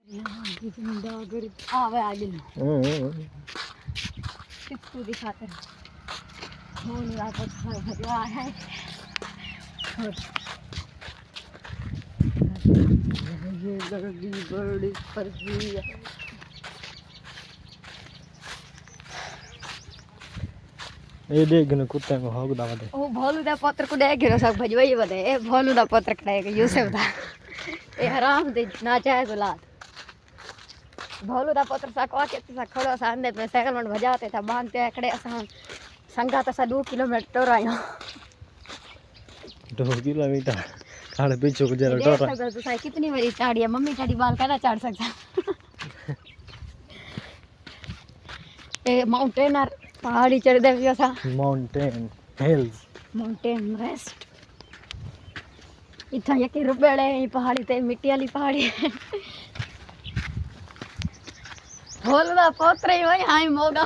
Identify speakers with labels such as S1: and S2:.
S1: आवे आगे किसको दिखाते हैं फोन वापस भरवा है ये लड़की बड़ी फर्जी है
S2: ये देख न कुत्ते को होग दावा दे
S1: ओ भोलुदा पत्र को दे गिरो सब भजवाई बदे ए भोलुदा पत्र कड़ेगा यूसुफ दा ए हराम दे ना चाहे गुलाब भोलुदा पत्र सा को के सा खड़ो सा अंदर पे साइकिल में भजाते था बांधते खड़े असा संगा तो सा 2 किलोमीटर आयो
S2: 2 किलोमीटर खाड़ पीछे को जरा
S1: डर तो सा कितनी बड़ी चाड़ी है मम्मी चाड़ी बाल कहना चाड़ सकता ए माउंटेनर पहाड़ी चढ़ दे सा
S2: माउंटेन हिल्स
S1: माउंटेन रेस्ट इतना यके रुबेड़े पहाड़ी ते मिट्टी वाली पहाड़ी भोलुदा पोत्र ही भाई हाई मोगा